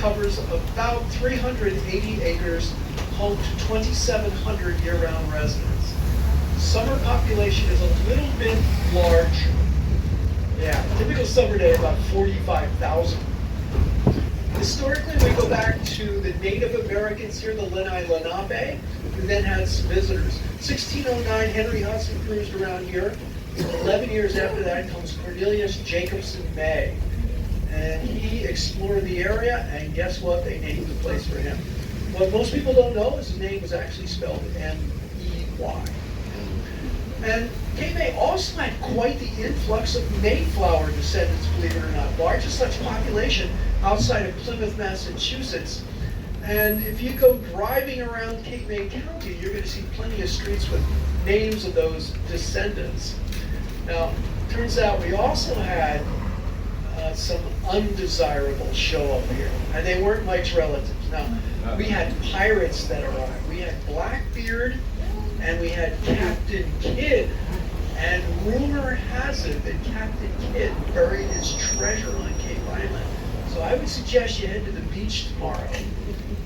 covers about 380 acres, home to 2,700 year-round residents. Summer population is a little bit larger. Yeah, typical summer day about 45,000. Historically, we go back to the Native Americans here, the Lenni Lenape, who then had some visitors. 1609, Henry Hudson cruised around here. 11 years after that comes Cornelius Jacobson May. And he explored the area, and guess what? They named the place for him. What most people don't know is his name was actually spelled M-E-Y. And Cape May also had quite the influx of Mayflower descendants, believe it or not. Largest such population outside of Plymouth, Massachusetts. And if you go driving around Cape May County, you're going to see plenty of streets with names of those descendants. Now, turns out we also had some undesirables show up here, and they weren't Mike's relatives. Now, we had pirates that arrived. We had Blackbeard, and we had Captain Kidd. And rumor has it that Captain Kidd buried his treasure on Cape Island. So I would suggest you head to the beach tomorrow.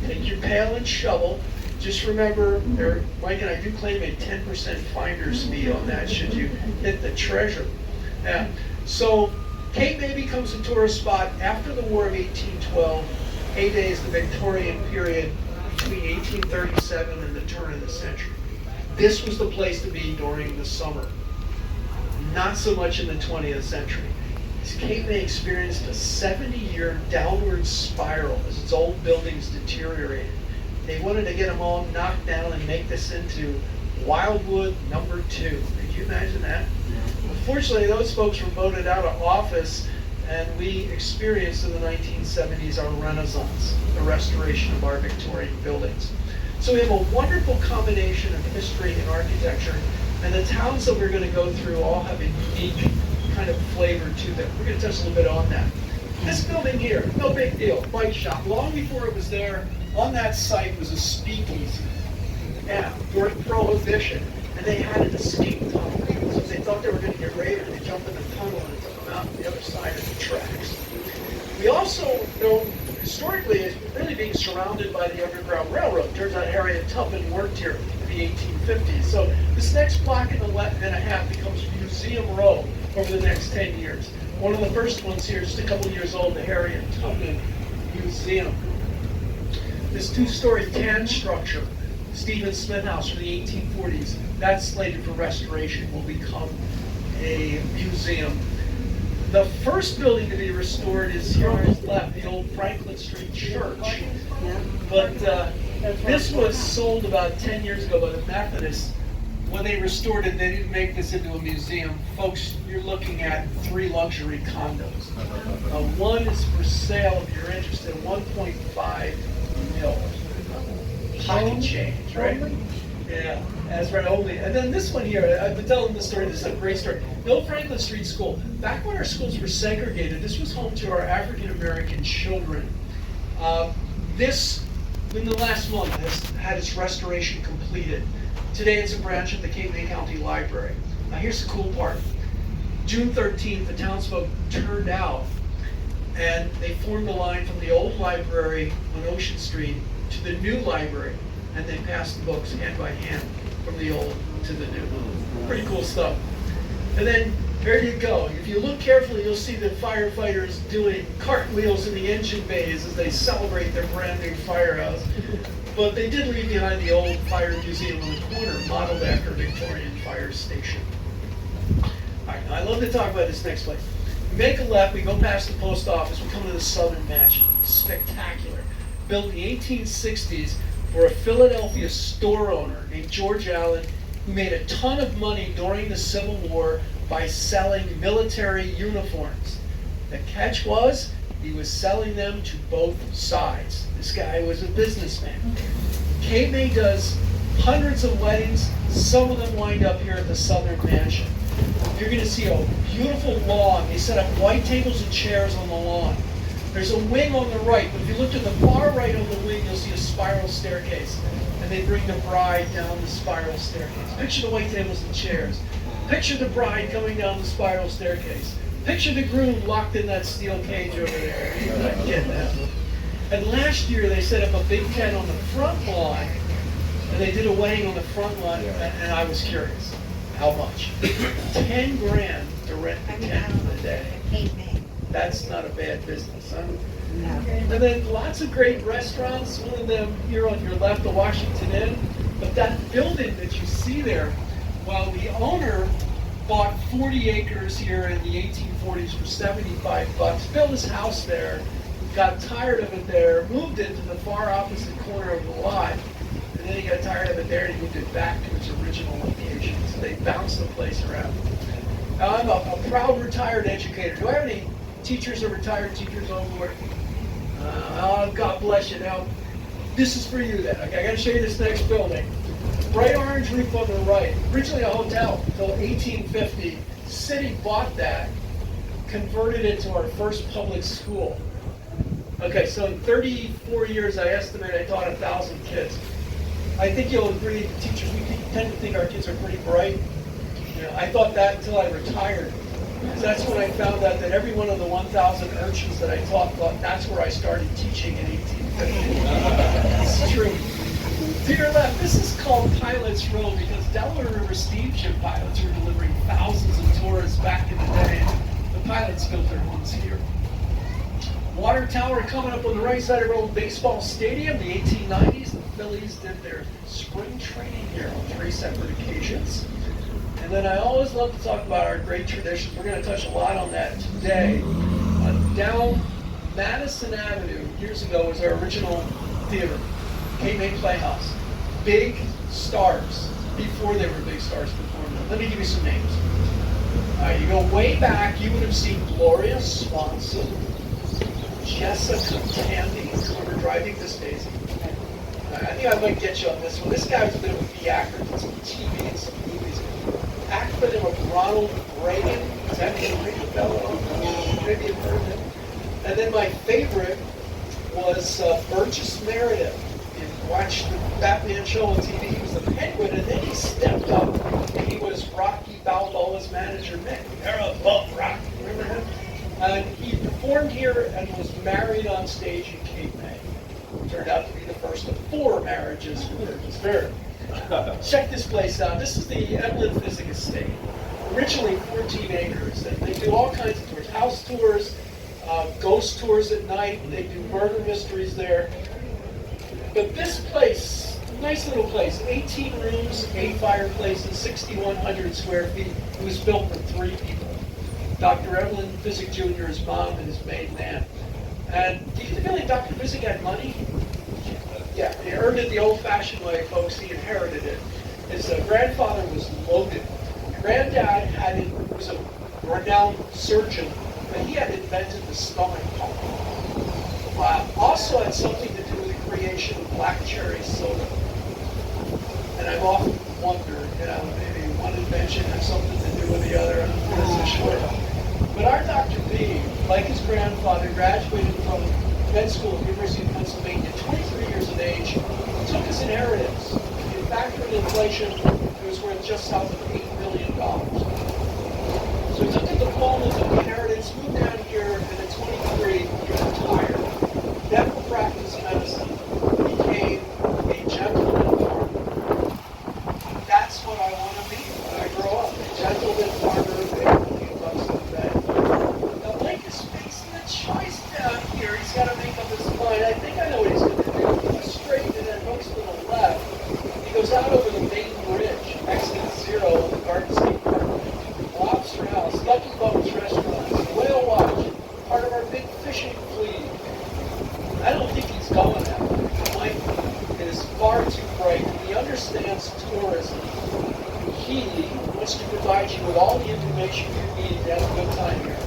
Take your pail and shovel. Just remember, Mike and I do claim a 10% finder's fee on that should you hit the treasure. Yeah. So Cape May becomes a tourist spot after the War of 1812. Heyday is the Victorian period between 1837 and the turn of the century. This was the place to be during the summer. Not so much in the 20th century. Cape May experienced a 70-year downward spiral as its old buildings deteriorated. They wanted to get them all knocked down and make this into Wildwood number 2. Could you imagine that? Unfortunately, those folks were voted out of office, and we experienced in the 1970s our renaissance, the restoration of our Victorian buildings. So we have a wonderful combination of history and architecture, and the towns that we're going to go through all have a unique kind of flavor to them. We're going to touch a little bit on that. This building here, no big deal, bike shop. Long before it was there, on that site was a speakeasy. Yeah, during Prohibition, and they had an escape tunnel. So if they thought they were going to get raided, they jumped in the tunnel and took them out on the other side of the tracks. We also know historically as really being surrounded by the Underground Railroad. Turns out Harriet Tubman worked here in the 1850s. So this next block and a half becomes Museum Row over the next 10 years. One of the first ones here, just a couple years old, the Harriet Tubman Museum. This two-story tan structure, Stephen Smith House from the 1840s, that's slated for restoration, will become a museum. The first building to be restored is here on his left, the old Franklin Street Church. But this was sold about 10 years ago by the Methodists. When they restored it, they didn't make this into a museum. Folks, you're looking at 3 luxury condos. One is for sale if you're interested, 1.5 mil. Pocket change, right? Yeah, that's right, only. And then this one here, I've been telling this story, this is a great story. The old Franklin Street School. Back when our schools were segregated, this was home to our African American children. This, in the last month, has had its restoration completed. Today it's a branch of the Cape May County Library. Now here's the cool part. June 13th, the townsfolk turned out and they formed a line from the old library on Ocean Street to the new library, and they passed the books hand by hand from the old to the new. Pretty cool stuff. And then there you go. If you look carefully, you'll see the firefighters doing cartwheels in the engine bays as they celebrate their brand new firehouse. But they did leave behind the old fire museum in the corner, modeled after a Victorian fire station. All right, now I love to talk about this next place. We make a left, we go past the post office, we come to the Southern Mansion. Spectacular. Built in the 1860s for a Philadelphia store owner named George Allen, who made a ton of money during the Civil War by selling military uniforms. The catch was, he was selling them to both sides. This guy was a businessman. Cape May does hundreds of weddings. Some of them wind up here at the Southern Mansion. You're going to see a beautiful lawn. They set up white tables and chairs on the lawn. There's a wing on the right, but if you look to the far right of the wing, you'll see a spiral staircase. And they bring the bride down the spiral staircase. Picture the white tables and chairs. Picture the bride coming down the spiral staircase. Picture the groom locked in that steel cage over there. You can get that. And last year they set up a big tent on the front lawn, and they did a wedding on the front lawn, and I was curious, how much? 10 grand to rent the tent for the day. That's not a bad business, huh? No. And then lots of great restaurants, one of them here on your left, the Washington Inn. But that building that you see there, while the owner bought 40 acres here in the 1840s for 75 bucks, built his house there, got tired of it there, moved it to the far opposite corner of the lot, and then he got tired of it there and he moved it back to its original location. So they bounced the place around. Now, I'm a proud retired educator. Do I have any teachers or retired teachers on board? God bless you. Now, this is for you then. Okay, I got to show you this next building. Bright orange roof on the right. Originally a hotel until 1850. The city bought that, converted it to our first public school. Okay, so in 34 years, I estimate I taught 1,000 kids. I think you'll agree, teachers, we tend to think our kids are pretty bright. You know, I thought that until I retired. That's when I found out that every one of the 1,000 urchins that I taught thought that's where I started teaching in 1850. It's true. To your left, this is called Pilots Row because Delaware River steamship pilots were delivering thousands of tourists back in the day. The pilots built their homes here. Water tower coming up on the right side of our old baseball stadium. The 1890s, the Phillies did their spring training here on 3 separate occasions. And then I always love to talk about our great traditions. We're going to touch a lot on that today. Down Madison Avenue, years ago, was our original theater, Cape May Playhouse. Big stars, before they were big stars before them. Let me give you some names. You go way back, you would have seen Gloria Swanson, Jessica Tandy, who were driving Miss Daisy. I think I might get you on this one. This guy was a bit of a key actor in some TV and some movies. Acronym of Ronald Reagan. Is that ring a bell? Maybe you've heard of him. And then my favorite was Burgess Meredith. You watched the Batman show on TV. He was the Penguin, and then he stepped up, and he was Rocky Balboa's manager, Mick. They're above Rocky. Remember him? And he performed here and was married on stage in Cape May. Turned out to be the first of 4 marriages for Burgess Meredith. Check this place out. This is the Evelyn Physic Estate. Originally 14 acres. And they do all kinds of tours. House tours, ghost tours at night. They do murder mysteries there. But this place, nice little place, 18 rooms, 8 fireplaces, 6,100 square feet. It was built for 3 people. Dr. Evelyn Physic Jr., his mom, and his maid, Nan. And do you feel like Dr. Physic had money? Yeah, he earned it the old-fashioned way, folks. He inherited it. His grandfather was loaded. Granddad was a renowned surgeon, but he had invented the stomach pump. Also had something to do with the creation of black cherry soda. And I've often wondered, maybe one invention had something to do with the other. I'm not so sure. But our Dr. B, like his grandfather, graduated from med school at the University of Pennsylvania, 23 years of age, took his inheritance. In factored inflation, it was worth just south of $8 million. So he took the diploma, took the inheritance, moved down here, and at 23, he retired. Never practiced medicine, became a gentleman farmer. That's what I want to be when I grow up. A gentleman farmer with $8 million in the bank. Now, Blake is facing a choice down here. He's got to make up his mind. I think I know what he's going to do. He goes straight and then hooks to the left. He goes out over the main bridge, exit 0 of the Garden State Park. Lobster House, Lucky Bones Restaurants, Whale Watch, part of our big fishing fleet. I don't think he's going that way. Mike is far too bright. He understands tourism. He wants to provide you with all the information you need to have a good time here.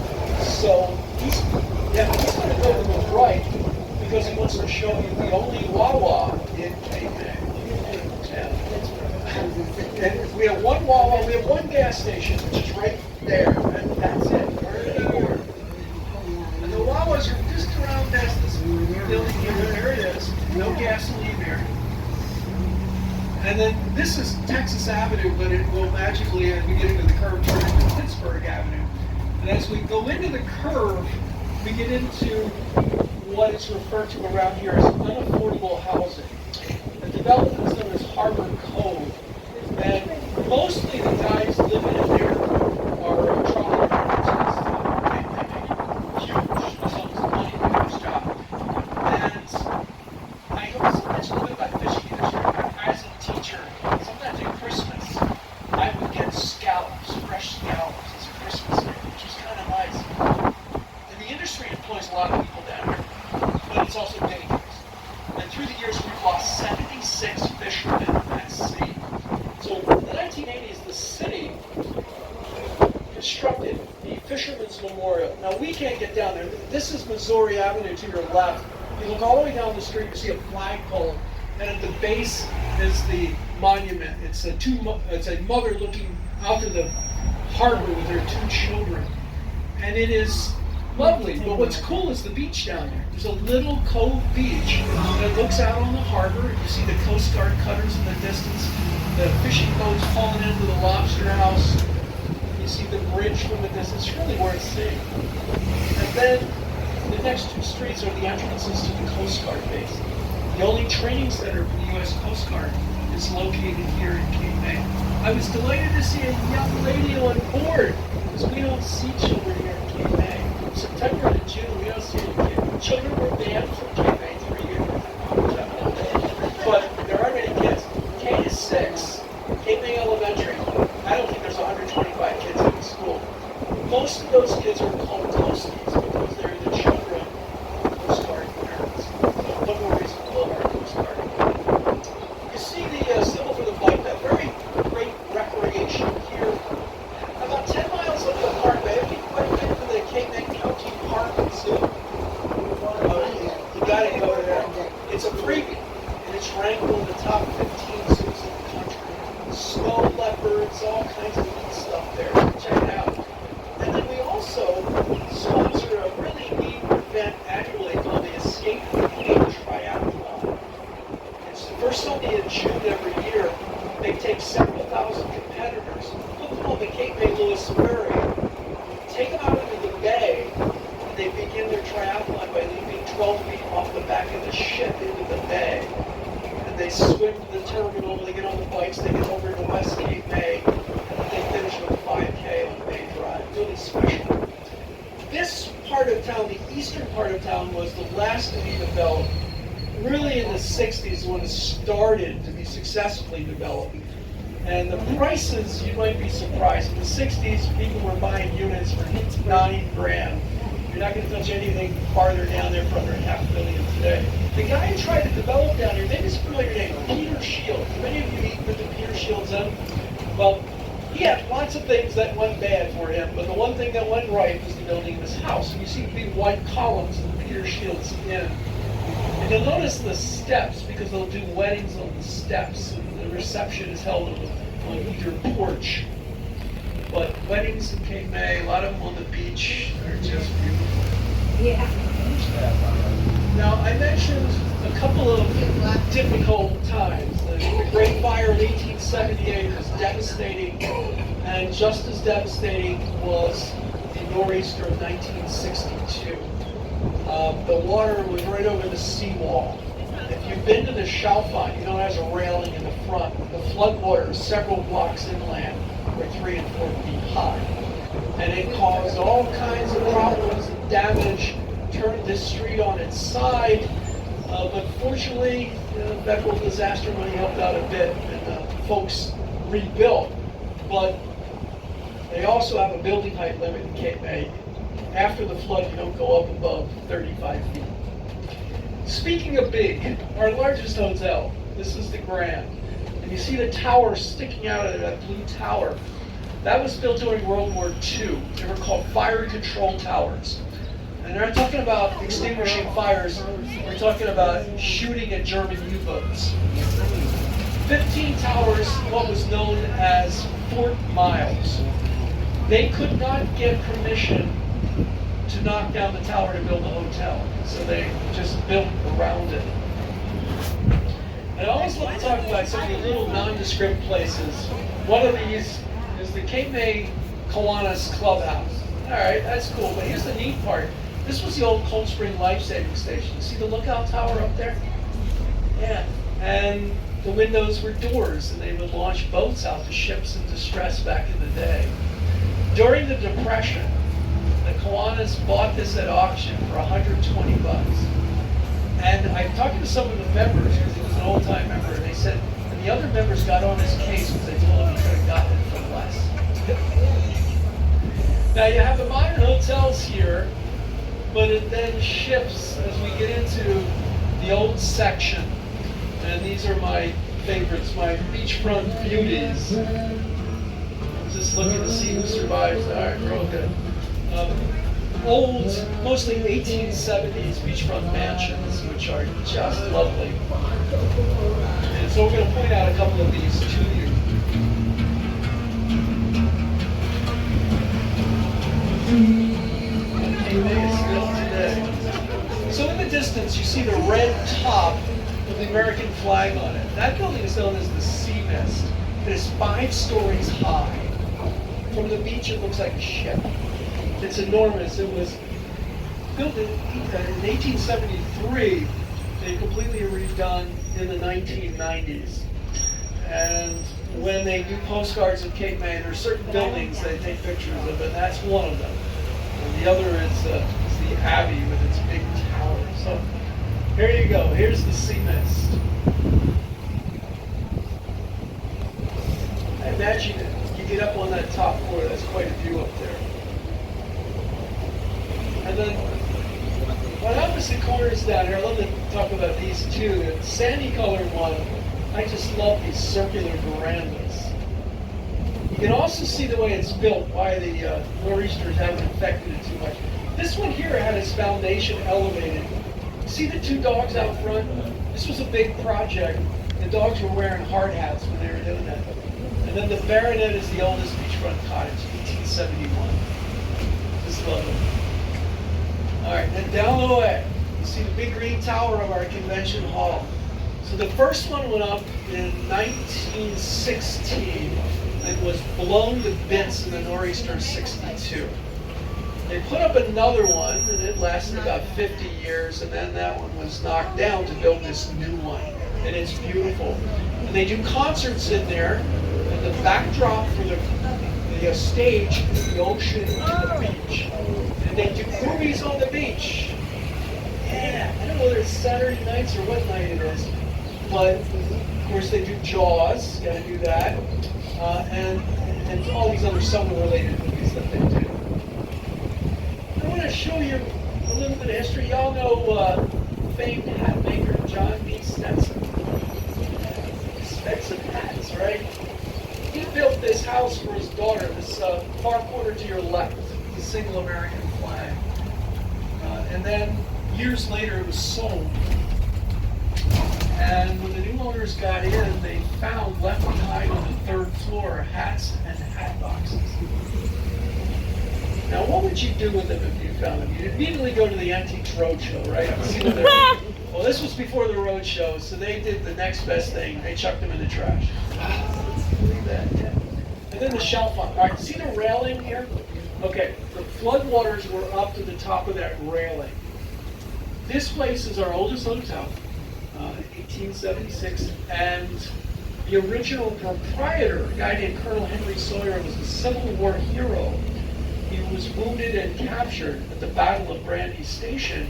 So he's going to go to the right because he wants to show you the only Wawa in Cape May. And we have one Wawa, we have one gas station, which is right there, and that's it. And the Wawas are just around past this building here. There it is. No gasoline there. And then this is Texas Avenue, but it will magically, as we get into the curve, turn into Pittsburgh Avenue. And as we go into the curve, we get into what is referred to around here as unaffordable housing. The development is known as Harbor Cove. And mostly the guys living in there are trolley drivers. They make huge sums of money doing this job. And I also mentioned a bit about fishing industry. As a teacher, sometimes at Christmas, I would get scallops, fresh scallops as a Christmas gift, which was kind of nice. And the industry employs a lot of people down here, but it's also dangerous. And through the years, we've lost 76 fishermen at sea. So in the 1980s, the city constructed the Fisherman's Memorial. Now, we can't get down there. This is Missouri Avenue to your left. You look all the way down the street, you see a flagpole, and at the base is the monument. It's a mother looking out to the harbor with her 2 children. And it is lovely, but what's cool is the beach down there. There's a little cove beach that looks out on the harbor. You see the Coast Guard cutters in the distance, the fishing boats hauling into the lobster house. You see the bridge from the distance. It's really worth seeing. And then the next 2 streets are the entrances to the Coast Guard base. The only training center for the U.S. Coast Guard is located here in Cape May. I was delighted to see a young lady on board, because we don't see children here in Cape May. September and June, we don't see any kids. Children were banned from Cape May 3 years ago. But there aren't many kids. K to 6, Cape May Elementary, I don't think there's 125 kids in the school. Most of those kids are called coasties because they're the children of Coast Guard parents. So one more reason to love our Coast Guard. You see the symbol for the bike path, very great recreation here. About 10 miles up the parkway, have you quite been to the Cape May County Park and Zoo? You gotta go there. It's a freebie, and it's ranked one of the top 15 zoos in the country. Snow leopards, all kinds of neat stuff there. Check it out. And then we also sponsor a really neat event annually called the Escape from Cape Triathlon. It's the first Sunday in June every year. They take several thousand competitors, put them on the Cape May Lewis Ferry, take them out into the bay, and they begin their triathlon by leaping 12 feet off the back of the ship into the bay. And they swim to the terminal, they get on the bikes, they get over to West Cape May, and they finish with a 5K on the Bay Drive. Really special. This part of town, the eastern part of town, was the last to be developed. Really in the 60s when it started to be successfully developed. And the prices, you might be surprised. In the 60s, people were buying units for $9,000. You're not going to touch anything farther down there for under $500,000 today. The guy who tried to develop down here, maybe it's a familiar name, Peter Shields. Many of you eat with the Peter Shields Inn. Well, he had lots of things that went bad for him, but the one thing that went right was the building of his house. And you see the big white columns of the Peter Shields Inn. And you'll notice the steps, because they'll do weddings on the steps. The reception is held on either porch. But weddings in Cape May, a lot of them on the beach, are just beautiful. Yeah. Now, I mentioned a couple of difficult times. The Great Fire of 1878 was devastating, and just as devastating was the nor'easter of 1962. The water was right over the seawall. If you've been to the Chalfont, you know it has a railing in the front. The floodwater is several blocks inland, or 3 and 4 feet high. And it caused all kinds of problems and damage, turned this street on its side. But fortunately, federal disaster money helped out a bit, and folks rebuilt. But they also have a building height limit in Cape May. After the flood, you don't go up above 35 feet. Speaking of big, our largest hotel, this is the Grand. And you see the tower sticking out of that blue tower. That was built during World War II. They were called fire control towers. And they're not talking about extinguishing fires, we're talking about shooting at German U-boats. 15 towers, what was known as Fort Miles. They could not get permission to knock down the tower to build a hotel, so they just built around it. And I always love to talk about some of the little nondescript places. One of these is the Cape May Kiwanis Clubhouse. All right, that's cool, but here's the neat part. This was the old Cold Spring Life Saving Station. See the lookout tower up there? Yeah. And the windows were doors, and they would launch boats out to ships in distress back in the day. During the Depression, the Kiwanis bought this at auction for $120. And I'm talking to some of the members, because he was an old-time member, and they said, and the other members got on his case because they told him he could have gotten it for less. Now you have the modern hotels here, but it then shifts as we get into the old section. And these are my favorites, my beachfront beauties. Just looking to see who survives. All right, real good. Old, mostly 1870s beachfront mansions, which are just lovely. And so we're going to point out a couple of these to you. Still today. So in the distance, you see the red top with the American flag on it. That building is known as the Sea Mist. It is 5 stories high. From the beach, it looks like a ship. It's enormous. It was built in 1873. They completely redone in the 1990s. And when they do postcards of Cape May, there are certain buildings they take pictures of, and that's one of them. And the other is the Abbey with its big tower. So here you go. Here's the Sea Mist. I imagine you get up on that top floor, that's quite a view up there. And then, what opposite corners down here, I love to talk about these two. The sandy colored one, I just love these circular verandas. You can also see the way it's built, why the nor'easters haven't affected it too much. This one here had its foundation elevated. See the 2 dogs out front? This was a big project. The dogs were wearing hard hats when they were doing that. And then the Baronet is the oldest beachfront cottage, 1871. Just love it. All right, then down the way, you see the big green tower of our convention hall. So the first one went up in 1916 and was blown to bits in the nor'easter of 62. They put up another one, and it lasted about 50 years, and then that one was knocked down to build this new one. And it's beautiful. And they do concerts in there, and the backdrop for the stage is the ocean and the beach. And they do movies on the beach. Yeah, I don't know whether it's Saturday nights or what night it is. But, of course, they do Jaws, gotta do that. And all these other summer-related movies that they do. I want to show you a little bit of history. Y'all know famed hat maker John B. Stetson. Expensive hats, right? He built this house for his daughter, this far corner to your left, the single American flag. And then years later it was sold. And when the new owners got in, they found left behind on the 3rd floor hats and hat boxes. Now, what would you do with them if you found them? You'd immediately go to the Antiques Roadshow, right? See what they're doing. Well, this was before the roadshow, so they did the next best thing. They chucked them in the trash. Believe that, yeah. And then the shelf on. All right, see the railing here? Okay, the floodwaters were up to the top of that railing. This place is our oldest hotel, 1876, and the original proprietor, a guy named Colonel Henry Sawyer, was a Civil War hero. He was wounded and captured at the Battle of Brandy Station,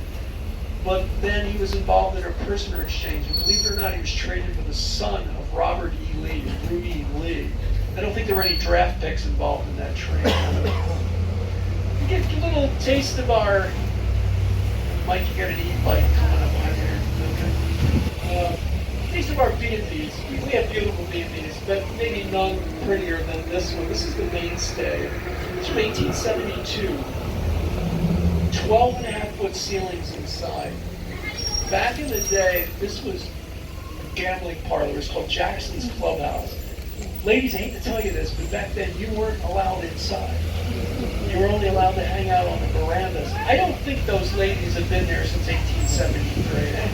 but then he was involved in a prisoner exchange. And believe it or not, he was traded for the son of Robert E. Lee, Rudy Lee. I don't think there were any draft picks involved in that trade. You get a little taste of our, Mike, you got an e-bike coming up on here. Okay. Taste of our B&Bs. We have beautiful B&Bs, but maybe none prettier than this one. This is the mainstay. It's from 1872. 12.5-foot ceilings inside. Back in the day, this was a gambling parlor. It's called Jackson's Clubhouse. Ladies, I hate to tell you this, but back then you weren't allowed inside. You were only allowed to hang out on the verandas. I don't think those ladies have been there since 1873. I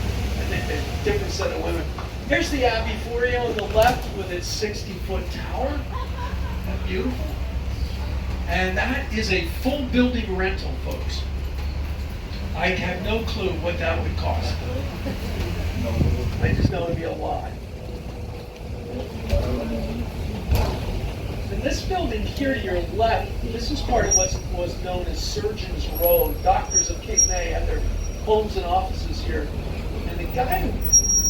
think they're a different set of women. Here's the Abbey for you on the left with its 60-foot tower. Isn't that beautiful? And that is a full building rental, folks. I have no clue what that would cost. I just know it'd be a lot. And this building here to your left, this is part of what was known as Surgeons Row. Doctors of Cape May had their homes and offices here. And the guy who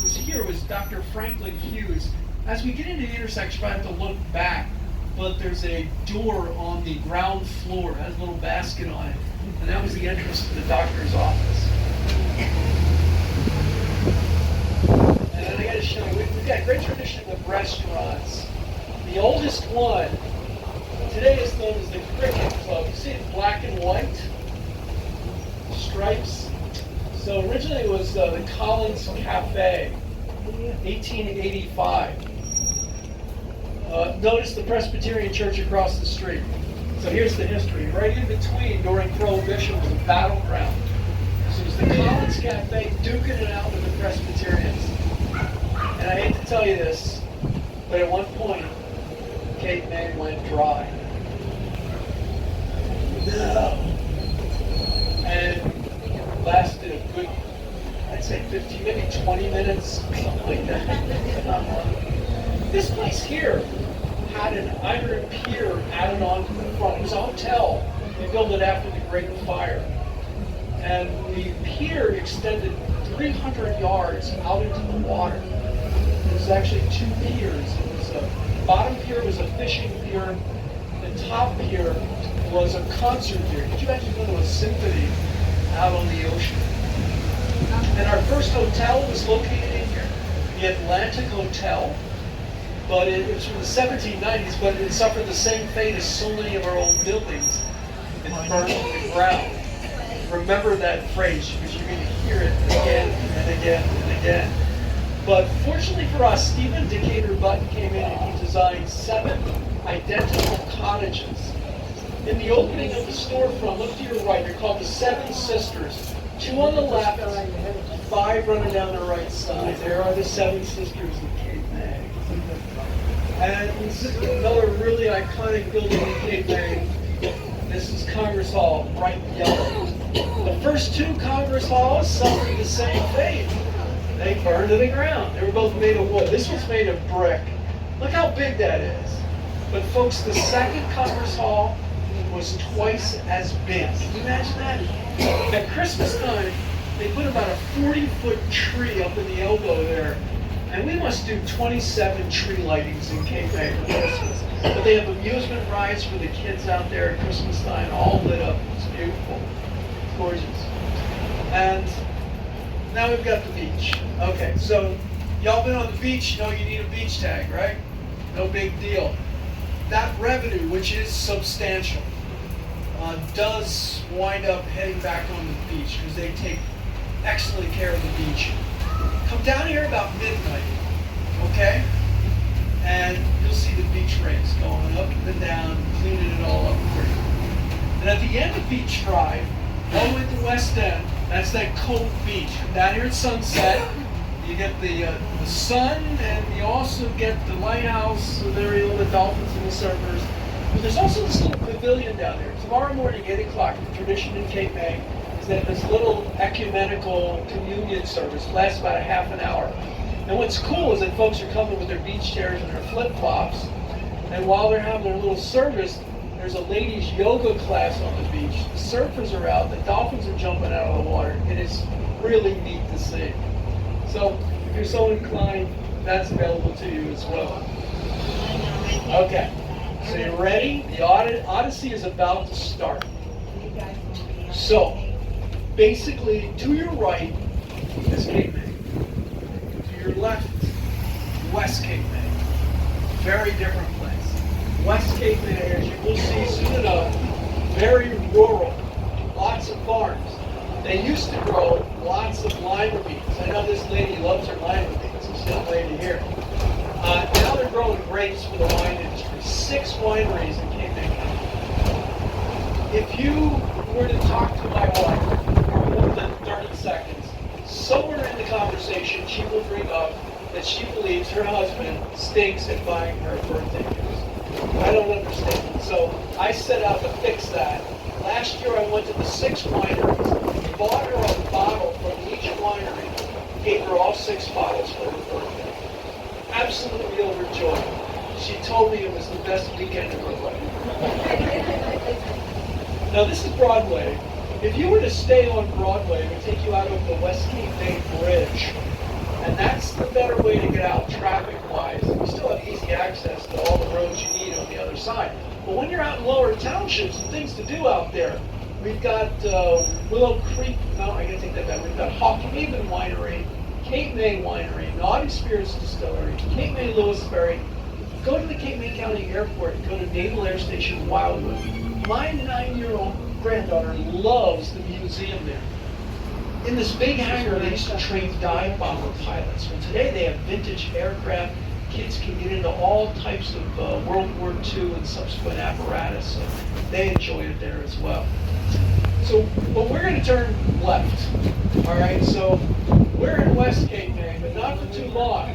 was here was Dr. Franklin Hughes. As we get into the intersection, I have to look back, but there's a door on the ground floor, it has a little basket on it. And that was the entrance to the doctor's office. And then I got to show you, we've got a great tradition of restaurants. The oldest one today is known as the Cricket Club. You see it black and white stripes. So originally it was the Collins Cafe, 1885. Notice the Presbyterian Church across the street. So here's the history. Right in between, during Prohibition, was a battleground. So it was the Collins Cafe duking it out with the Presbyterians. And I hate to tell you this, but at one point, Cape May went dry. No. And lasted a good, I'd say 15, maybe 20 minutes, something like that. This place here had an iron pier added onto the front. It was a hotel. They built it after the Great Fire. And the pier extended 300 yards out into the water. There was actually two piers. The bottom pier was a fishing pier. The top pier was a concert pier. Could you imagine going to a symphony out on the ocean? And our first hotel was located in here, the Atlantic Hotel. But it was from the 1790s, but it suffered the same fate as so many of our old buildings. It burned to the ground. Remember that phrase, because you're going to hear it again and again and again. But fortunately for us, Stephen Decatur Button came in and he designed 7 identical cottages. In the opening of the storefront, look to your right, they're called the 7 Sisters. 2 on the left, 5 running down the right side. There are the 7 Sisters of Cape May. And this is another really iconic building in Cape May. This is Congress Hall, bright yellow. The first 2 Congress Halls suffered the same fate. They burned to the ground. They were both made of wood. This was made of brick. Look how big that is. But folks, the second Congress Hall was twice as big. Can you imagine that? At Christmas time, they put about a 40-foot tree up in the elbow there. And we must do 27 tree lightings in Cape May for Christmas. But they have amusement rides for the kids out there at Christmas time, all lit up. It's beautiful. It's gorgeous. And now we've got the beach. Okay, so y'all been on the beach, you know you need a beach tag, right? No big deal. That revenue, which is substantial, does wind up heading back on the beach because they take excellent care of the beach. Come down here about midnight, okay? And you'll see the beach rakes going up and down, cleaning it all up for you. And at the end of Beach Drive, all the way to the west end, that's that Cove Beach. Down here at sunset, you get the sun, and you also get the lighthouse, so there you go, the dolphins and the surfers. But there's also this little pavilion down there. Tomorrow morning, 8 o'clock, the tradition in Cape May is that this little ecumenical communion service lasts about a half an hour. And what's cool is that folks are coming with their beach chairs and their flip-flops, and while they're having their little service, there's a ladies' yoga class on the beach. The surfers are out, the dolphins are jumping out of the water. It is really neat to see. So, if you're so inclined, that's available to you as well. Okay, so you're ready? The Odyssey is about to start. So, basically, to your right is Cape May. To your left, West Cape May. Very different place. West Cape May, as you will see soon enough, very rural, lots of farms. They used to grow lots of lima beans. I know this lady loves her lima beans. This young lady here. Now they're growing grapes for the wine industry. 6 wineries in Cape May County. If you were to talk to my wife for more than 30 seconds, somewhere in the conversation she will bring up that she believes her husband stinks at buying her birthday gifts. I don't understand. So I set out to fix that. Last year I went to the 6 wineries. bought her a bottle from each winery, gave her all 6 bottles for her birthday. Absolutely overjoyed. She told me it was the best weekend of her life. Now this is Broadway. If you were to stay on Broadway, it would take you out over the West Cape May Bridge. And that's the better way to get out traffic-wise. You still have easy access to all the roads you need on the other side. But when you're out in lower townships and things to do out there, we've got Willow Creek, no, I gotta take that back. We've got Hawk Haven Winery, Cape May Winery, Naughty Spirits Distillery, Cape May Lewisberry. Go to the Cape May County Airport and go to Naval Air Station Wildwood. My 9-year-old granddaughter loves the museum there. In this big hangar, they used to train dive bomber pilots. Well, today they have vintage aircraft. Kids can get into all types of World War II and subsequent apparatus, so they enjoy it there as well. So, but we're going to turn left. All right, so we're in West Cape May, but not for too long.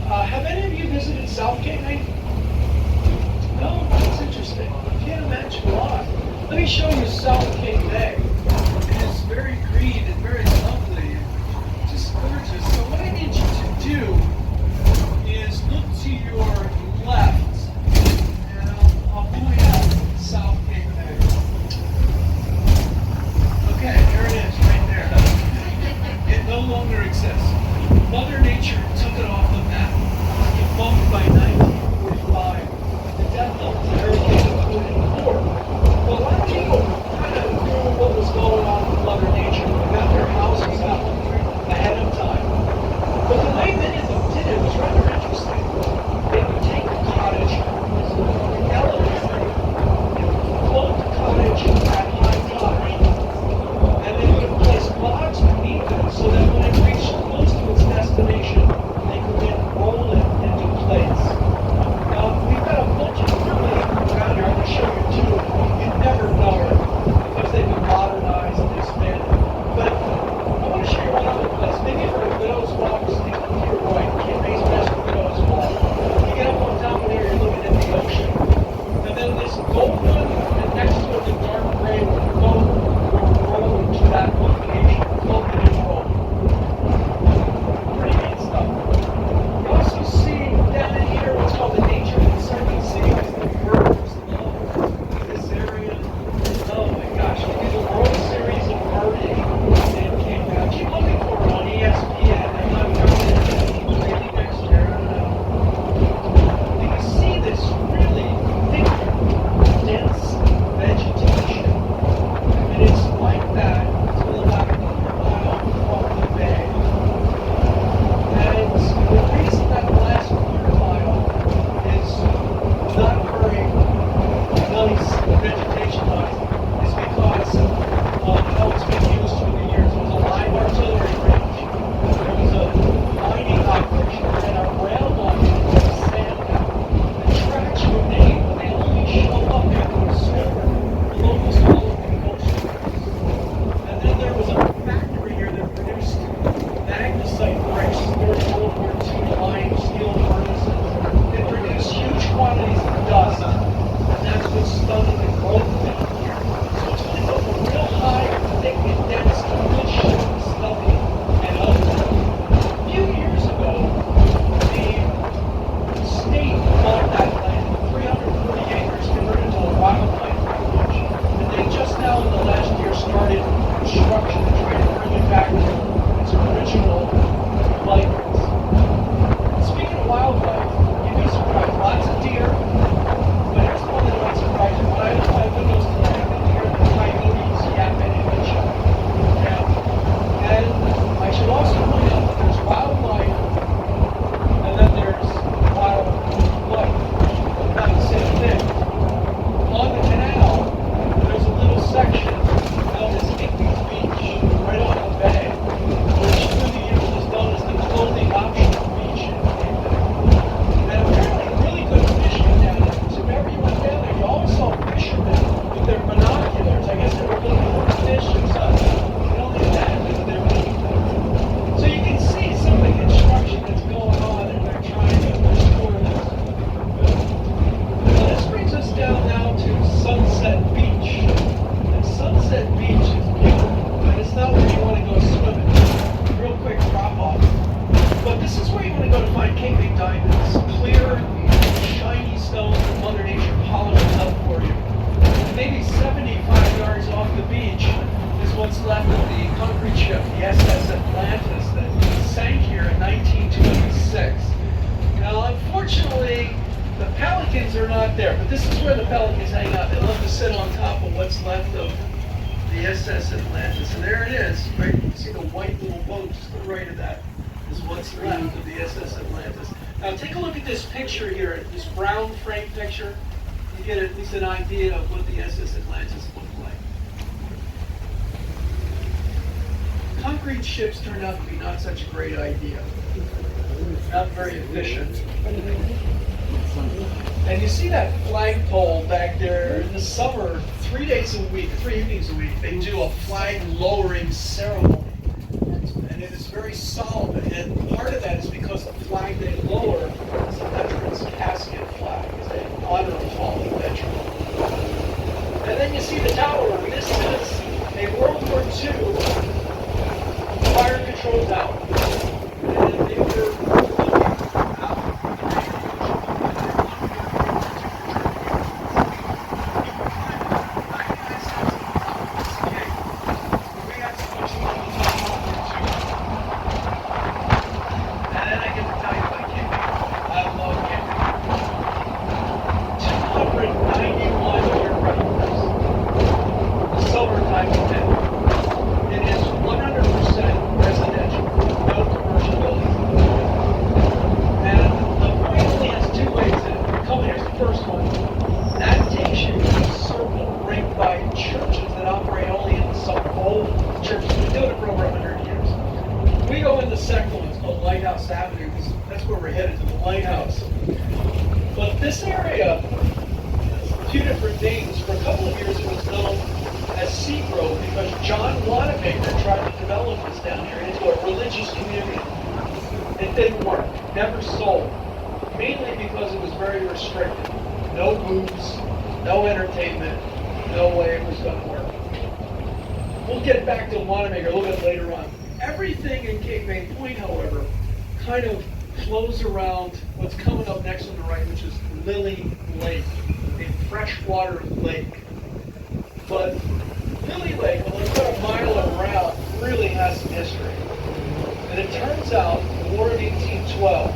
Have any of you visited South Cape May? No, that's interesting. I can't imagine why. Let me show you South Cape May. It is very green and very lovely, just gorgeous. So what I need you to do is look to your left, and I'll point out South Cape May. Okay, there it is, right there. It no longer exists. Mother Nature took it off the map. It bumped by 1945. The death of the Hurricane of 44. Well, a lot of people kind of knew what was going on with Mother Nature. They got their houses out ahead of time. But the way many of them did it was rather interesting. They would take a cottage, elevate it, float the cottage at high tide, and they would place logs beneath it so that when it reached close to its destination, they could then roll it into place. Now, we've got a bunch of really caving diamonds, clear, shiny stones that Mother Nature hollowed up for you. Maybe 75 yards off the beach is what's left of the concrete ship, the SS Atlantis, that sank here in 1926. Now, unfortunately, the pelicans are not there, but this is where the pelicans hang out. They love to sit on top of what's left of the SS Atlantis. And there it is, right? You can see the white little boat just to the right of that is what's left of the SS Atlantis. Now, take a look at this picture here, this brown frame picture. You get at least an idea of what the SS Atlantis looked like. Concrete ships turned out to be not such a great idea. Not very efficient. And you see that flagpole back there in the summer, 3 days a week, 3 evenings a week, they do a flag lowering ceremony. And it is very solemn. And part of that is because the flag they lower is a veteran's casket flag. It's an honor of fallen veteran. And then you see the tower. This is a World War II fire control tower. And they were kind of flows around what's coming up next on the right, which is Lily Lake, a freshwater lake. But Lily Lake, when it's about a mile around, really has some history. And it turns out, in the War of 1812,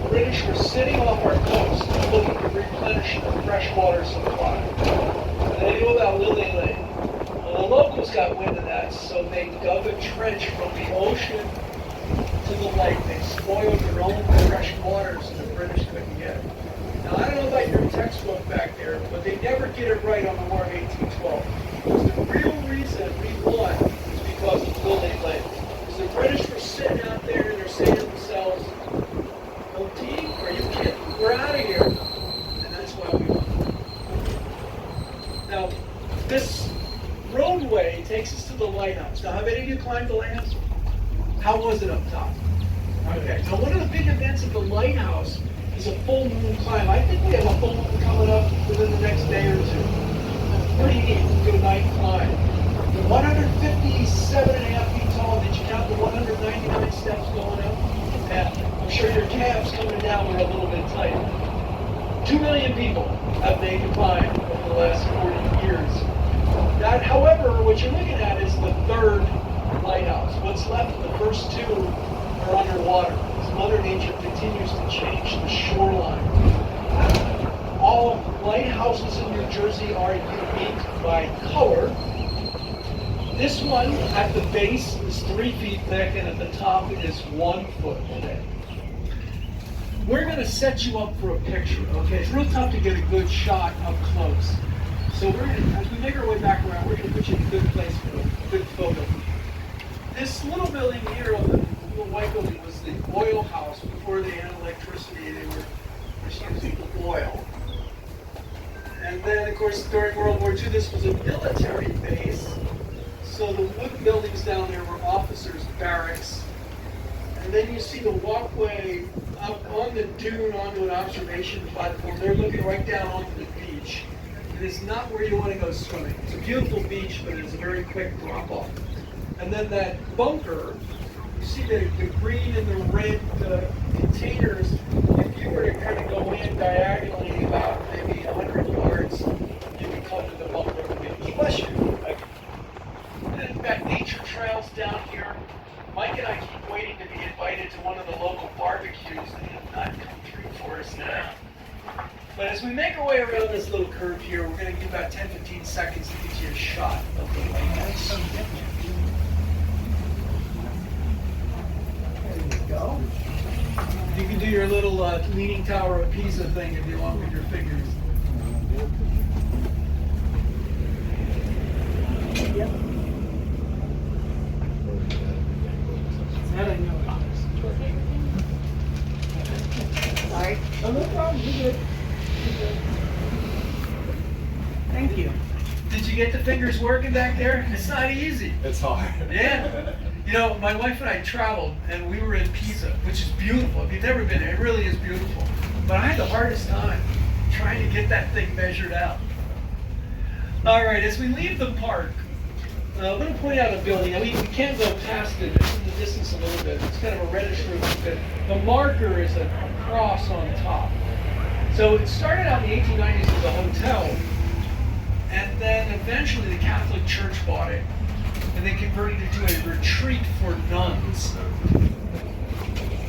the British were sitting off our coast looking to replenish the freshwater supply. And they knew about Lily Lake. Well, the locals got wind of that, so they dug a trench from the ocean to the lake. They spoiled their own fresh water so the British couldn't get it. Now, I don't know about your textbook back there, but they never get it right on the War of 1812. Because the real reason we won is because of Lily Lake. Because the British were sitting out there and they're saying to themselves, "OT, are you kidding? We're out of here." And that's why we won. Now, this roadway takes us to the lighthouse. Now, have any of you climbed the lighthouse? How was it up top? Okay, so one of the big events at the lighthouse is a full moon climb. I think we have a full moon coming up within the next day or two. Pretty neat, good night climb. 157.5 feet tall. Did you count the 199 steps going up? Yeah, I'm sure your calves coming down were a little bit tight. 2 million people have made the climb over the last 40 years. That, however, what you're looking at is the third lighthouse. What's left of the first two are underwater as Mother Nature continues to change the shoreline. All lighthouses in New Jersey are unique by color. This one at the base is 3 feet thick and at the top is 1 foot thick. We're going to set you up for a picture, okay? It's real tough to get a good shot up close. So we're going to, as we make our way back around, we're going to put you in a good place for a good photo. This little building here, the little white building, was the oil house. Before they had electricity, they were using oil. And then, of course, during World War II, this was a military base. So the wooden buildings down there were officers' barracks. And then you see the walkway up on the dune onto an observation platform. They're looking right down onto the beach. It is not where you want to go swimming. It's a beautiful beach, but it's a very quick drop-off. And then that bunker, you see the green and the red containers. If you were to kind of go in diagonally about maybe 100 yards, you would come to the bunker of the beach. Bless you. And then we've got nature trails down here. Mike and I keep waiting to be invited to one of the local barbecues that have not come through for us now. But as we make our way around this little curve here, we're going to give about 10-15 seconds to get you a shot of the lighthouse. There you go. You can do your little leaning tower of Pisa thing if you want with your fingers. Yep. That I know. Sorry. Oh, no problem. You're good. Thank you. Did you get the fingers working back there? It's not easy. It's hard. Yeah. You know, my wife and I traveled, and we were in Pisa, which is beautiful. If you've never been there, it really is beautiful. But I had the hardest time trying to get that thing measured out. All right, as we leave the park, I'm going to point out a building. I mean, we can't go past it. It's in the distance a little bit. It's kind of a reddish roof. The marker is a cross on top. So it started out in the 1890s as a hotel, and then eventually the Catholic Church bought it, and they converted it to a retreat for nuns.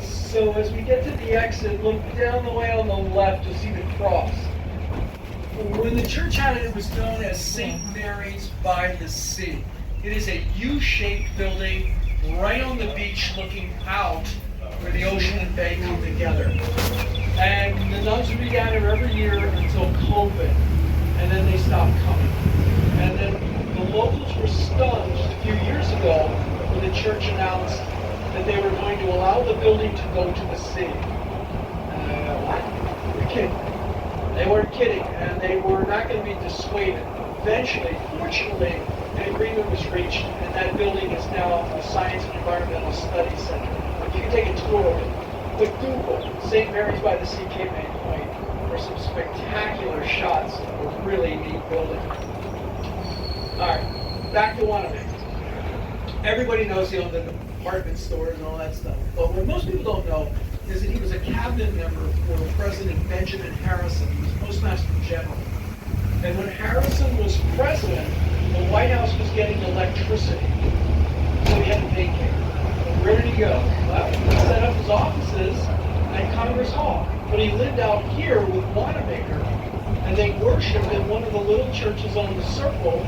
So as we get to the exit, look down the way on the left, you'll see the cross. When the church had it, it was known as St. Mary's by the Sea. It is a U-shaped building right on the beach looking out where the ocean and bay come together. And the nuns would be down there every year until COVID, and then they stopped coming. And then the locals were stunned just a few years ago when the church announced that they were going to allow the building to go to the sea. What? You're kidding. They weren't kidding, and they were not going to be dissuaded. Eventually, fortunately, an agreement was reached, and that building is now a Science and Environmental Studies Center. You can take a tour of it. But Google St. Mary's by the Sea, Cape May Point for some spectacular shots of a really neat building. All right, back to Wanamaker. Everybody knows he owned the department stores and all that stuff. But what most people don't know is that he was a cabinet member for President Benjamin Harrison. He was Postmaster General. And when Harrison was president, the White House was getting electricity. So he had to vacate. And where did he go? Well, he set up his offices at Congress Hall. But he lived out here with Wanamaker, and they worshiped in one of the little churches on the circle,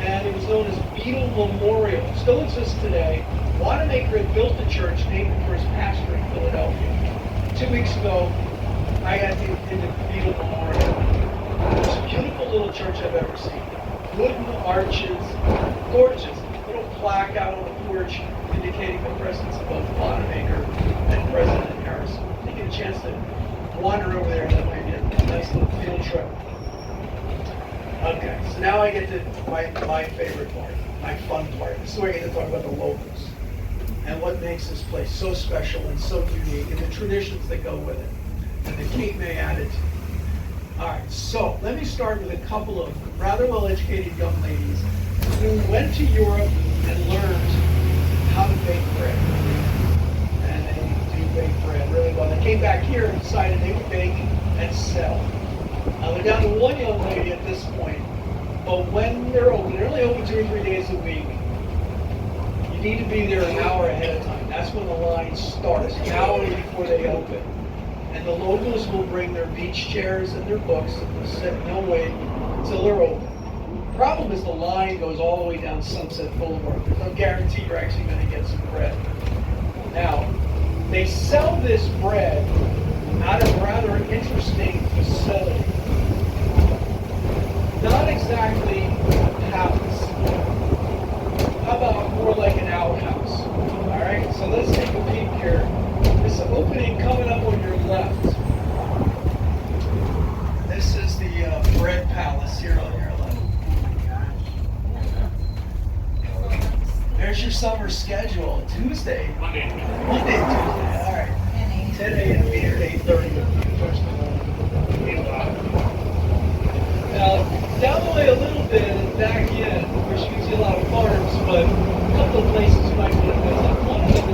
and it was known as Beadle Memorial. It still exists today. Wanamaker had built the church named for his pastor in Philadelphia. 2 weeks ago, I got into Beadle Memorial. The most beautiful little church I've ever seen. Wooden arches, gorgeous. Little plaque out on the porch indicating the presence of both Wanamaker and President Harrison. If you get a chance to wander over there, that might be a nice little field trip. Okay, so now I get to my favorite part, my fun part. This is where I get to talk about the locals and what makes this place so special and so unique, and the traditions that go with it, and the Cape May attitude. All right, so let me start with a couple of rather well-educated young ladies who went to Europe and learned how to bake bread. And they do bake bread really well. They came back here and decided they would bake and sell. Now they're down to one young lady at this point, but when they're only open 2 or 3 days a week, you need to be there an hour ahead of time. That's when the line starts, an hour before they open. And the locals will bring their beach chairs and their books, and they'll sit and they'll wait until they're open. The problem is the line goes all the way down Sunset Boulevard. There's no guarantee you're actually going to get some bread. Now, they sell this bread out of a rather interesting facility. Not exactly a palace. How about more like an outhouse? All right, so let's take a peek here. This opening coming up on your left. This is the bread palace here on your left. There's your summer schedule. Tuesday. Monday, Tuesday. All right. 10 a.m. here at 8:30. First of all. Now, down the way a little bit and back in, which gives you a lot of farms, but a couple of places you might want to visit. One of them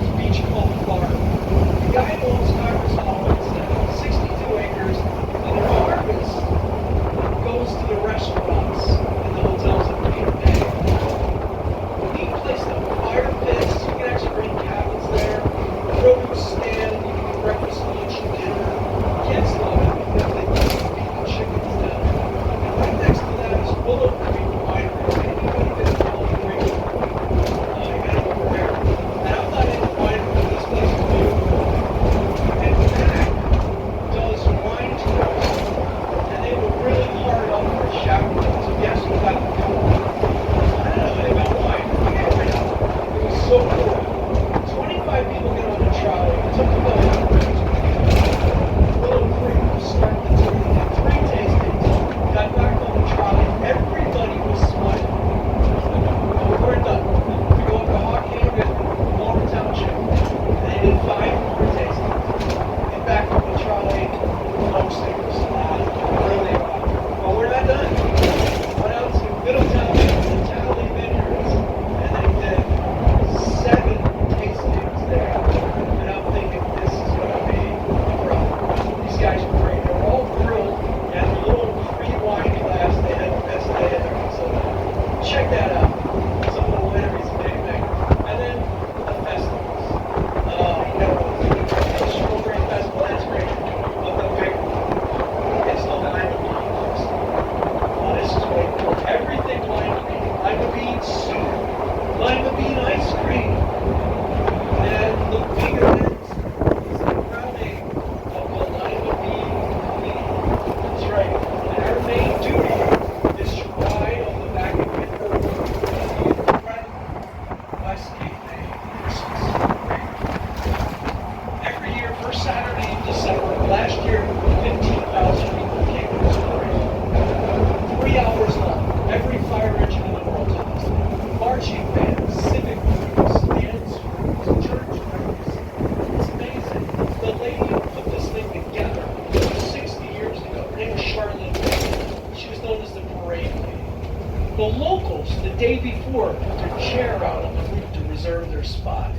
poor put their chair out on the roof to reserve their spot.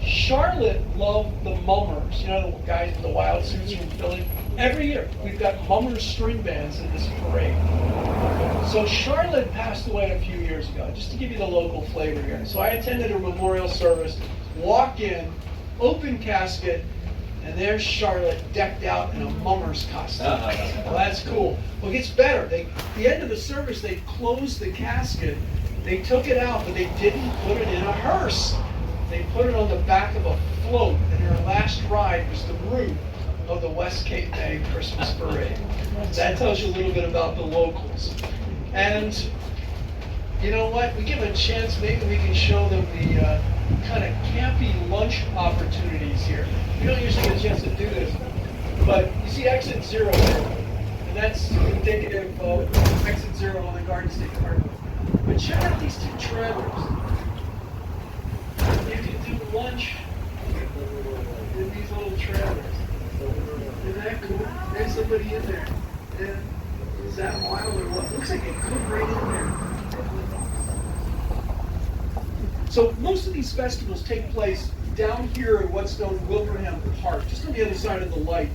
Charlotte loved the mummers, you know, the guys with the wild suits from Philly. Every year, we've got mummers string bands in this parade. So Charlotte passed away a few years ago, just to give you the local flavor here. So I attended her memorial service, walk in, open casket, and there's Charlotte decked out in a mummer's costume. Well, that's cool. Well, it gets better. At the end of the service, they closed the casket. They took it out, but they didn't put it in a hearse. They put it on the back of a float, and her last ride was the route of the West Cape May Christmas Parade. That tells you a little bit about the locals. And you know what? We give them a chance, maybe we can show them the kind of campy lunch opportunities here. We don't usually get a chance to do this, but you see Exit Zero there, and that's indicative of Exit Zero on the Garden State Parkway. But check out these two trailers. You can do lunch in these little trailers. Isn't that cool? There's somebody in there. And is that wild or what? Looks like it could right in there. So most of these festivals take place down here at what's known as Wilbraham Park, just on the other side of the light.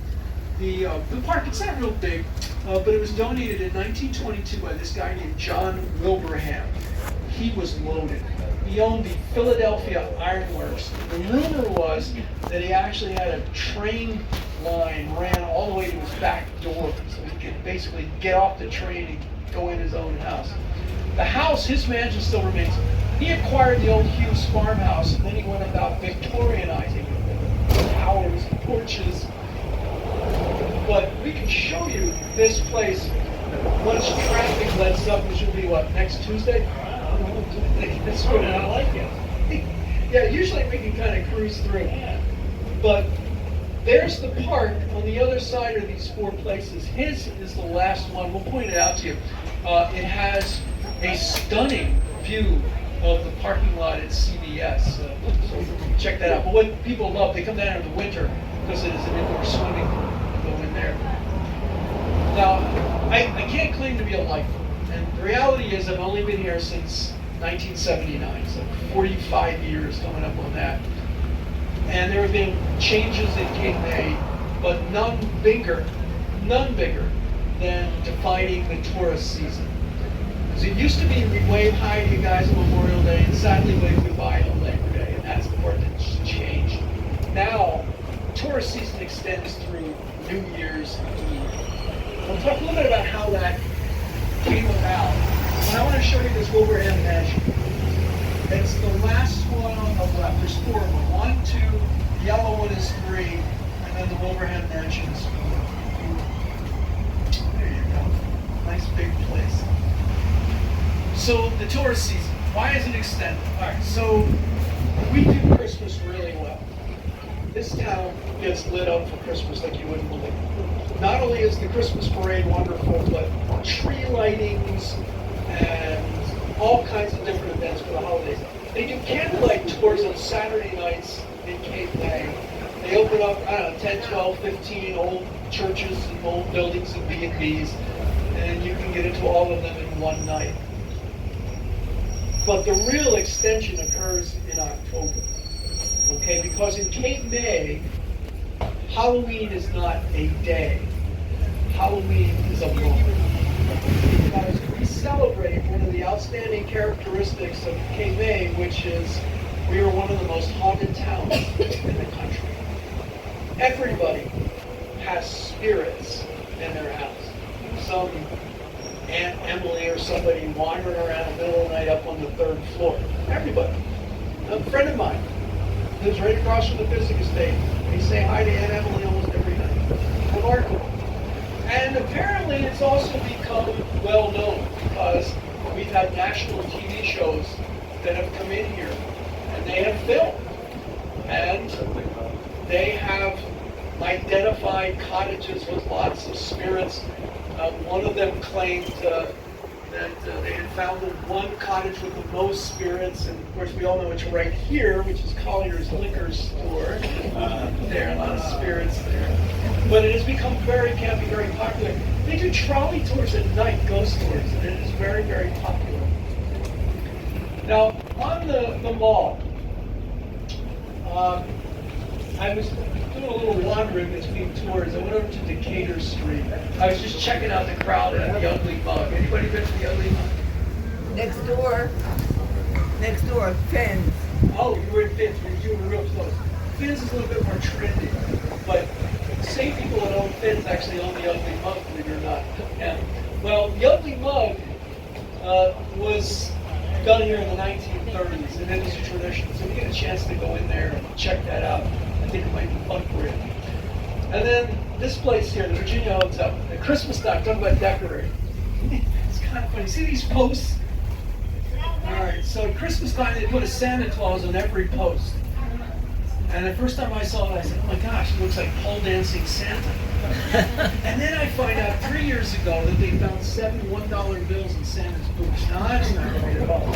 The park, it's not real big, but it was donated in 1922 by this guy named John Wilbraham. He was loaded. He owned the Philadelphia Iron Works. The rumor was that he actually had a train line ran all the way to his back door, so he could basically get off the train and go in his own house. The house, his mansion still remains. He acquired the old Hughes farmhouse, and then he went about Victorianizing it. Towers, porches. But we can show you this place once traffic lets up, which will be what, next Tuesday? That's what I like it. Yeah, usually we can kind of cruise through. But there's the park. On the other side are these four places. His is the last one. We'll point it out to you. It has a stunning view of the parking lot at CVS. So check that out. But what people love, they come down in the winter because it is an indoor swimming pool. Go in there. Now, I can't claim to be a lifer. And the reality is I've only been here since 1979, so 45 years coming up on that. And there have been changes in Cape May, but none bigger than defining the tourist season. Because it used to be we'd wave hi to you guys on Memorial Day and sadly wave goodbye on Labor Day, and that's the part that's changed. Now, tourist season extends through New Year's Eve. We'll talk a little bit about how that came about. And I want to show you this Wilbraham Mansion. It's the last one on the left. There's four of them. 1, 2, the yellow one is 3, and then the Wilbraham Mansion is 4. There you go. Nice big place. So the tourist season, why is it extended? All right, so we do Christmas really well. This town gets lit up for Christmas like you wouldn't believe. Not only is the Christmas parade wonderful, but tree lightings and all kinds of different events for the holidays. They do candlelight tours on Saturday nights in Cape May. They open up, I don't know, 10, 12, 15 old churches and old buildings and B&Bs, and you can get into all of them in one night. But the real extension occurs in October. Okay, because in Cape May, Halloween is not a day. Halloween is a moment. Because we celebrate one of the outstanding characteristics of Cape May, which is we are one of the most haunted towns in the country. Everybody has spirits in their house. Some Aunt Emily or somebody wandering around in the middle of the night up on the 3rd floor. Everybody. A friend of mine lives right across from the physics estate. We say hi to Aunt Emily almost every night. Remarkable. And apparently it's also become well known because we've had national TV shows that have come in here and they have filmed. And they have identified cottages with lots of spirits. One of them claimed that they had found the one cottage with the most spirits, and of course we all know it's right here, which is Collier's Liquor Store. There are a lot of spirits there. But it has become very campy, very popular. They do trolley tours at night, ghost tours, and it is very, very popular. Now, on the mall, I was doing a little wandering between tours. I went over to Decatur Street. I was just checking out the crowd at the Ugly Mug. Anybody been to the Ugly Mug? Next door, Finn's. Oh, you were in Finn's. You were real close. Finn's is a little bit more trendy, but the same people that own Finn's actually own the Ugly Mug, believe it or not. Yeah. Well, the Ugly Mug was done here in the 1930s, and it was a tradition. So we get a chance to go in there and check that out. I think it might be fun for you. And then this place here, the Virginia Hotel, the Christmas time, talking about decorating. It's kind of funny. See these posts? All right, so at Christmas time, they put a Santa Claus on every post. And the first time I saw it, I said, oh my gosh, it looks like pole dancing Santa. And then I find out 3 years ago that they found 7 $1 bills in Santa's boots. Now that's not right at all.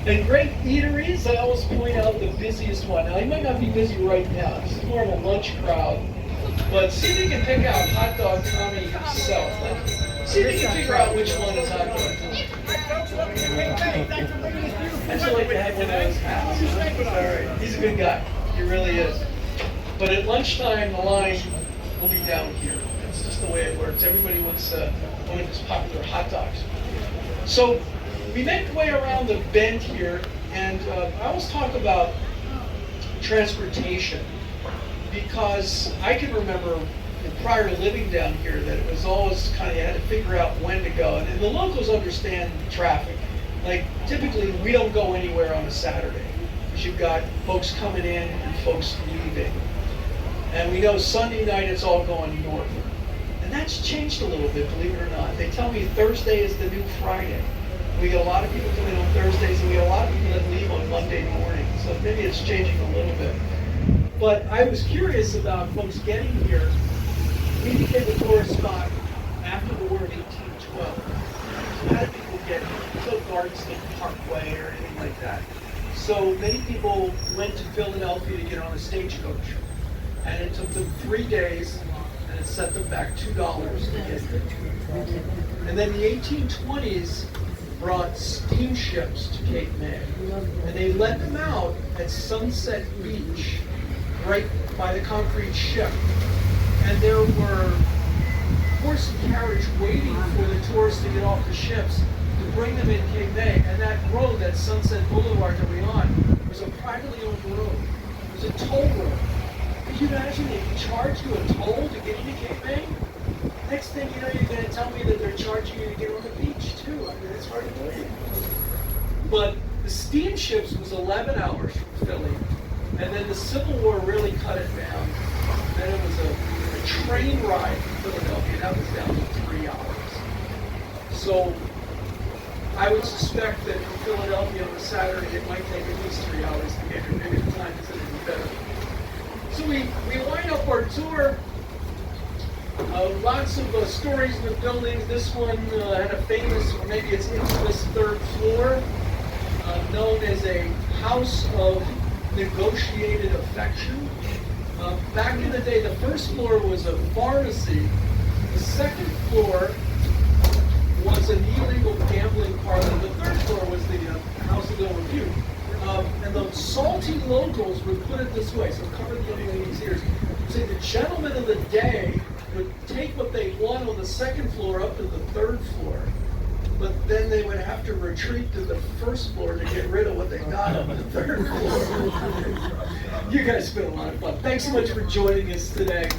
And great eateries, I always point out the busiest one. Now, you might not be busy right now. This is more of a lunch crowd. But see if you can pick out Hot Dog Tommy himself. Like, see if you can figure out which one is Hot Dog Tommy. I just like to have one of those hats. All right, he's a good guy. He really is. But at lunchtime, the line will be down here. That's just the way it works. Everybody wants one of his popular hot dogs. So we make the way around the bend here, and I always talk about transportation because I can remember prior to living down here that it was always kind of, you had to figure out when to go. And the locals understand traffic. Like typically we don't go anywhere on a Saturday because you've got folks coming in and folks leaving. And we know Sunday night it's all going north. And that's changed a little bit, believe it or not. They tell me Thursday is the new Friday. We get a lot of people coming on Thursdays and we get a lot of people that leave on Monday morning. So maybe it's changing a little bit. But I was curious about folks getting here. We became a tourist spot after the war in 1812. So how did people get here? There's no Garden State Parkway or anything like that. So many people went to Philadelphia to get on a stagecoach. And it took them 3 days, and it set them back $2 to get here. And then the 1820s brought steamships to Cape May. And they let them out at Sunset Beach, right by the concrete ship. And there were horse and carriage waiting for the tourists to get off the ships to bring them in Cape May. And that road, that Sunset Boulevard that we're on, was a privately owned road. It was a toll road. Could you imagine they charge you a toll to get into Cape May? Next thing you know, you're going to tell me that they're charging you to get on the beach too. I mean, it's hard to believe. But the steamships was 11 hours from Philly. And then the Civil War really cut it down. Then it was a train ride from Philadelphia. That was down to 3 hours. So I would suspect that from Philadelphia on a Saturday, it might take at least 3 hours to get here. Maybe the time is a little better. So we wind up our tour. Lots of stories in the buildings. This one had a famous, or maybe it's infamous, third floor, known as a house of negotiated affection. Back in the day, the first floor was a pharmacy. The second floor was an illegal gambling parlor. The third floor was the house of ill repute. And the salty locals would put it this way, so cover the young lady's ears. Say the gentlemen of the day would take what they won on the second floor up to the third floor, but then they would have to retreat to the first floor to get rid of what they got on the third floor. You guys have been a lot of fun. Thanks so much for joining us today.